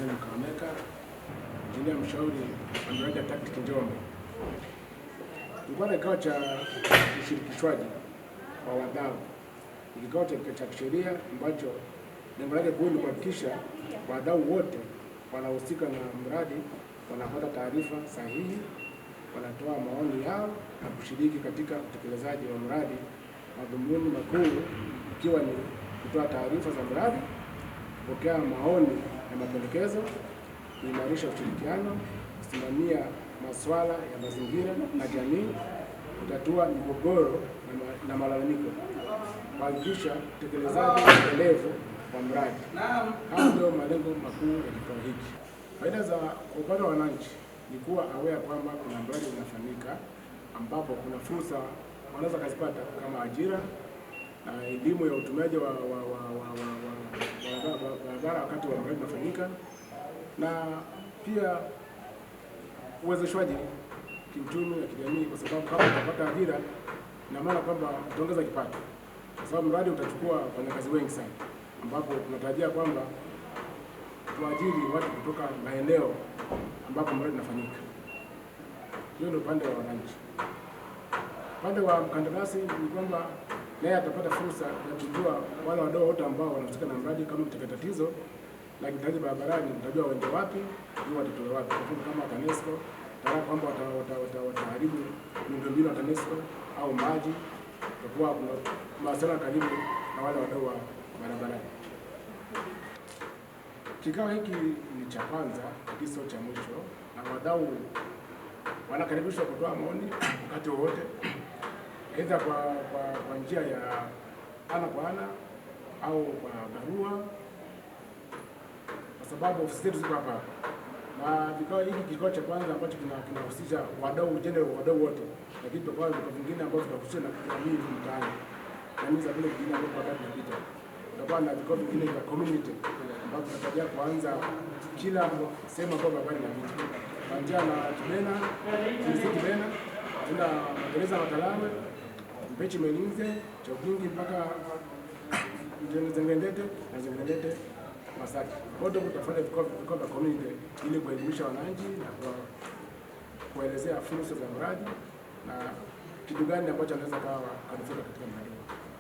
Hassan Mkawameka, injinia mshauri wa miradi ya TACTIC Njombe. Tulikuwa na kikao cha ushirikishwaji wa wadau, kikao cha kisheria ambacho lengo lake kuu ni kuhakikisha wadau wote wanahusika na mradi wanapata taarifa sahihi, wanatoa maoni yao na kushiriki katika utekelezaji wa mradi. Madhumuni makuu ikiwa ni kutoa taarifa za mradi, kupokea maoni na mapendekezo, kuimarisha ushirikiano, kusimamia masuala ya mazingira na jamii, kutatua migogoro na malalamiko, kuhakikisha utekelezaji endelevu wa mradi. Hayo ndio malengo makuu ya kikao hiki. Faida za upande wa wananchi ni kuwa aware kwamba kuna mradi unafanyika ambapo kuna fursa wanaweza kuzipata kama ajira na elimu ya utumiaji wa barabara wakati wa mradi unafanyika, na pia uwezeshwaji kiuchumi na kijamii, kwa sababu kama utapata ajira ina maana kwamba utaongeza kipato, kwa sababu mradi utachukua wafanyakazi wengi sana, ambapo tunatarajia kwamba tuajiri watu kutoka maeneo ambapo mradi unafanyika. Hiyo ndio upande wa wananchi. Upande wa mkandarasi ni kwamba naye atapata fursa ya kujua wale wadau wote ambao wanahusika na mradi. Kama kitaka tatizo la kitaji barabarani, mtajua waende wapi, ndio watatoe wapi. Kwa mfano kama TANESCO, tayari kwamba wataharibu miundombinu ya TANESCO au maji, kwa kuwa kuna mawasiliano karibu na wale wadau wa barabarani. Kikao hiki ni cha kwanza, kiso cha mwisho, na wadau wanakaribishwa kutoa maoni wakati wowote, aidha kwa njia ya ana kwa ana au kwa barua, kwa sababu ofisi zetu ziko hapa. Na kikao cha kwanza ambacho kinahusisha wadau wote, lakini tutakuwa na vingine ambavyo tutahusisha na jamii mtaani, jamii za vile vingine ambavyo baadaye tunapita. Tutakuwa na vikao vingine vya community ambavyo tutatarajia kuanza kila sehemu ambayo barabara inapita, kuanzia na Kibena tuna Magereza Matalame, Mpechi Melinze, Chokingi mpaka Zengendete Masaki. Wote tutafanya vikao vya community ili kuelimisha wananchi na kuelezea fursa za mradi na kitu gani ambacho anaweza kawa kanufaika katika mradi.